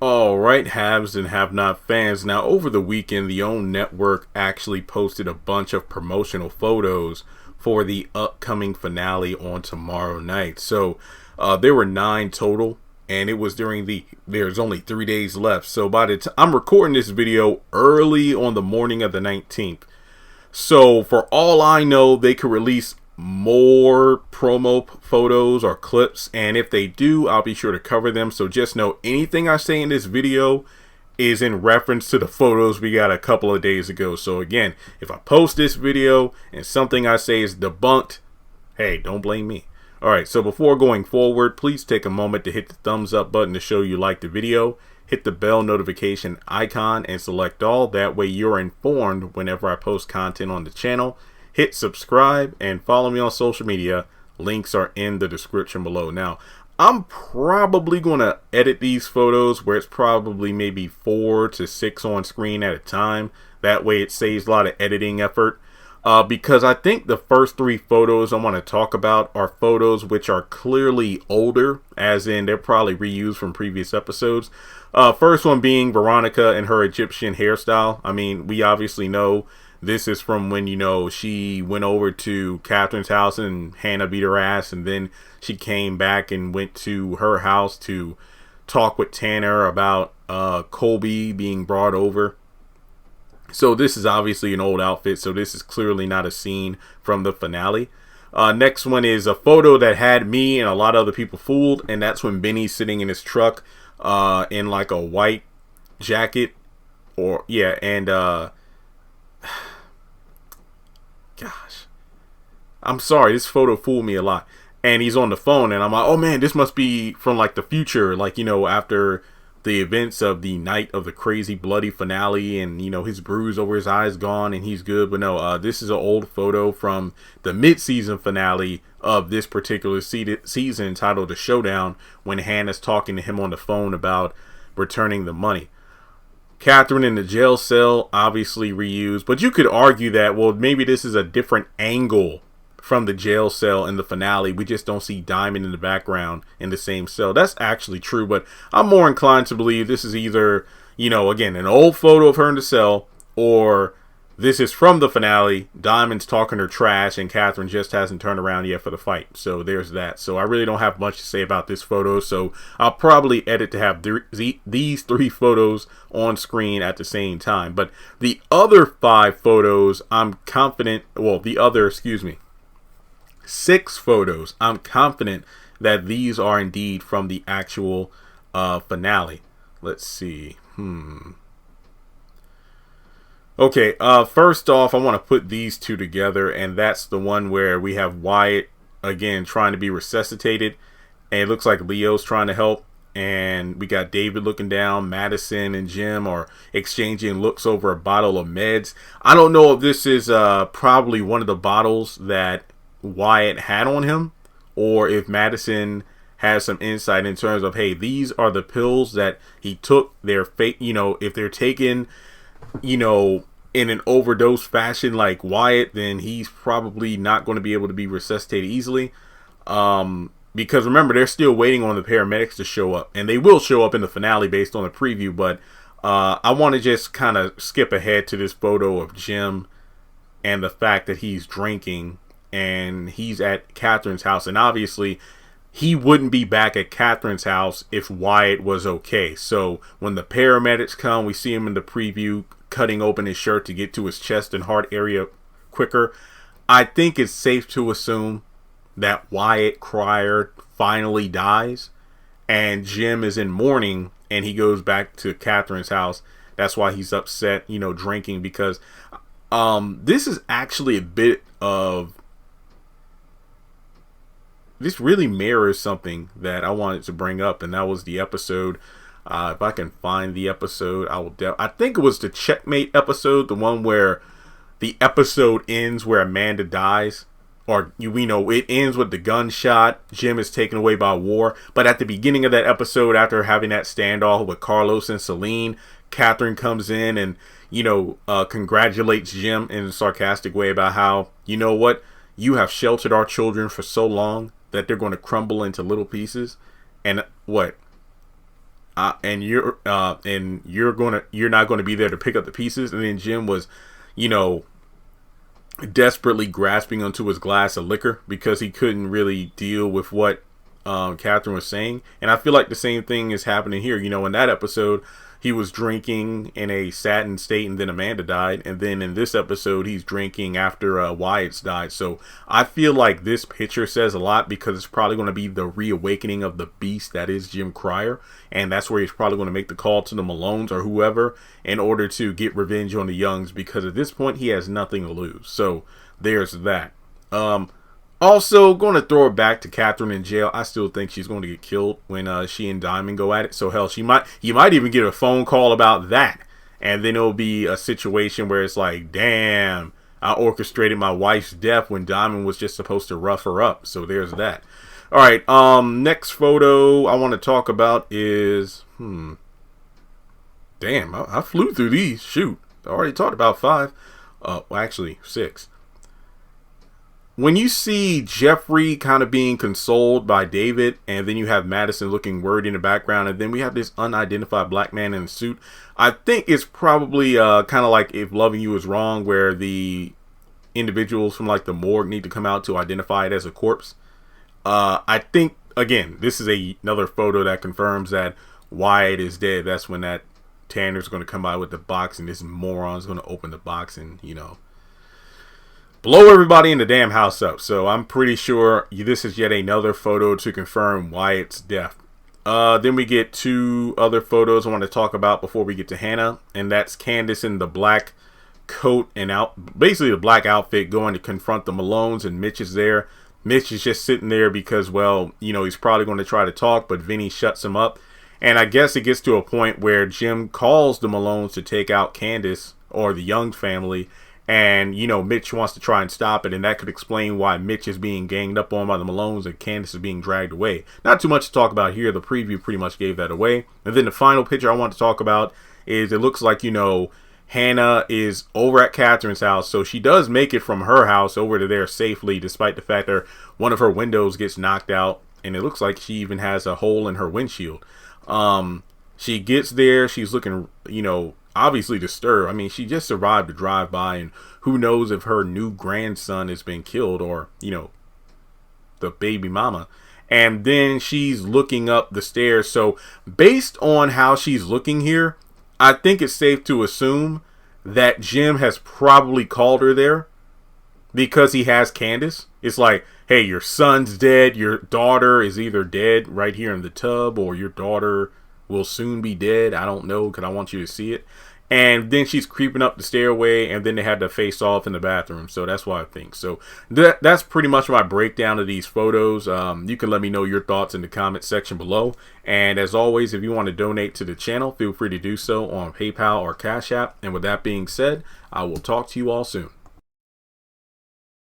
All right, haves and have not fans. Now, over the weekend, the OWN network actually posted a bunch of promotional photos for the upcoming finale on tomorrow night. So there were 9 total, and it was there's only 3 days left. So by the time I'm recording this video early on the morning of the 19th. So for all I know, they could release more promo photos or clips, and if they do, I'll be sure to cover them. So just know anything I say in this video is in reference to the photos we got a couple of days ago. So again, if I post this video and something I say is debunked, hey, don't blame me. Alright, so before going forward, please take a moment to hit the thumbs up button to show you like the video. Hit the bell notification icon and select all. That way you're informed whenever I post content on the channel. Hit subscribe and follow me on social media. Links are in the description below. Now, I'm probably going to edit these photos where it's probably maybe 4 to 6 on screen at a time. That way it saves a lot of editing effort. Because I think the first 3 photos I want to talk about are photos which are clearly older, as in they're probably reused from previous episodes. First one being Veronica and her Egyptian hairstyle. I mean, we obviously know this is from when, she went over to Catherine's house and Hannah beat her ass, and then she came back and went to her house to talk with Tanner about Colby being brought over. So this is obviously an old outfit, so this is clearly not a scene from the finale. Next one is a photo that had me and a lot of other people fooled, and that's when Benny's sitting in his truck in like a white jacket, gosh, I'm sorry, this photo fooled me a lot. And he's on the phone, and I'm like, oh man, this must be from like the future, like, after the events of the night of the crazy bloody finale, and his bruise over his eyes gone and he's good. But no, this is an old photo from the mid-season finale of this particular season, titled The Showdown, when Hannah's talking to him on the phone about returning the money. Catherine in the jail cell, obviously reused, but you could argue that, well, maybe this is a different angle from the jail cell in the finale. We just don't see Diamond in the background in the same cell. That's actually true, but I'm more inclined to believe this is either, again, an old photo of her in the cell, or this is from the finale. Diamond's talking her trash and Catherine just hasn't turned around yet for the fight. So there's that. So I really don't have much to say about this photo, so I'll probably edit to have these 3 photos on screen at the same time. But the other 5 photos, I'm confident, excuse me, 6 photos, I'm confident that these are indeed from the actual finale. Let's see. Okay, first off, I want to put these 2 together, and that's the one where we have Wyatt, again, trying to be resuscitated, and it looks like Leo's trying to help, and we got David looking down. Madison and Jim are exchanging looks over a bottle of meds. I don't know if this is probably one of the bottles that Wyatt had on him, or if Madison has some insight in terms of, hey, these are the pills that he took. They're fake, if they're taken, in an overdose fashion like Wyatt, then he's probably not going to be able to be resuscitated easily. Because remember, they're still waiting on the paramedics to show up, and they will show up in the finale based on the preview. But I want to just kind of skip ahead to this photo of Jim and the fact that he's drinking and he's at Catherine's house, and obviously he wouldn't be back at Catherine's house if Wyatt was okay. So when the paramedics come, we see him in the preview cutting open his shirt to get to his chest and heart area quicker. I think it's safe to assume that Wyatt Cryer finally dies, and Jim is in mourning, and he goes back to Catherine's house. That's why he's upset, drinking, because this is actually a bit of... This really mirrors something that I wanted to bring up, and that was the episode. If I can find the episode, I will. I think it was the Checkmate episode, the one where the episode ends where Amanda dies, or it ends with the gunshot. Jim is taken away by war, but at the beginning of that episode, after having that standoff with Carlos and Celine, Catherine comes in and congratulates Jim in a sarcastic way about how, you have sheltered our children for so long that they're going to crumble into little pieces. And what? you're not gonna be there to pick up the pieces. And then Jim was, you know, desperately grasping onto his glass of liquor because he couldn't really deal with what Catherine was saying. And I feel like the same thing is happening here. You know, in that episode, he was drinking in a saddened state, and then Amanda died. And then in this episode, he's drinking after Wyatt's died. So I feel like this picture says a lot, because it's probably going to be the reawakening of the beast that is Jim Cryer. And that's where he's probably going to make the call to the Malones or whoever in order to get revenge on the Youngs, because at this point, he has nothing to lose. So there's that. Also, going to throw it back to Catherine in jail. I still think she's going to get killed when she and Diamond go at it. So hell, you might even get a phone call about that, and then it'll be a situation where it's like, damn, I orchestrated my wife's death when Diamond was just supposed to rough her up. So there's that. All right. Next photo I want to talk about is damn, I flew through these. Shoot, I already talked about 5. Well, actually 6. When you see Jeffrey kind of being consoled by David, and then you have Madison looking worried in the background, and then we have this unidentified black man in a suit, I think it's probably kind of like If Loving You Is Wrong, where the individuals from like the morgue need to come out to identify it as a corpse. I think, again, this is another photo that confirms that Wyatt is dead. That's when that Tanner's going to come by with the box, and this moron's going to open the box and, you know, blow everybody in the damn house up. So I'm pretty sure this is yet another photo to confirm Wyatt's death. Then we get 2 other photos I want to talk about before we get to Hannah, and that's Candace in the black coat and basically the black outfit, going to confront the Malones, and Mitch is there. Mitch is just sitting there because, well, you know, he's probably going to try to talk, but Vinny shuts him up. And I guess it gets to a point where Jim calls the Malones to take out Candace or the Young family. And, you know, Mitch wants to try and stop it, and that could explain why Mitch is being ganged up on by the Malones and Candace is being dragged away. Not too much to talk about here. The preview pretty much gave that away. And then the final picture I want to talk about is, it looks like, you know, Hannah is over at Catherine's house. So she does make it from her house over to there safely, despite the fact that one of her windows gets knocked out. And it looks like she even has a hole in her windshield. She gets there. She's looking, you know, obviously disturbed. I mean, she just survived a drive-by, and who knows if her new grandson has been killed, or, you know, the baby mama. And then she's looking up the stairs. So based on how she's looking here, I think it's safe to assume that Jim has probably called her there because he has Candace. It's like, hey, your son's dead, your daughter is either dead right here in the tub, or your daughter will soon be dead. I don't know, because I want you to see it. And then she's creeping up the stairway, and then they had to face off in the bathroom. So that's what I think. So that's pretty much my breakdown of these photos. You can let me know your thoughts in the comment section below. And as always, if you want to donate to the channel, feel free to do so on PayPal or Cash App. And with that being said, I will talk to you all soon.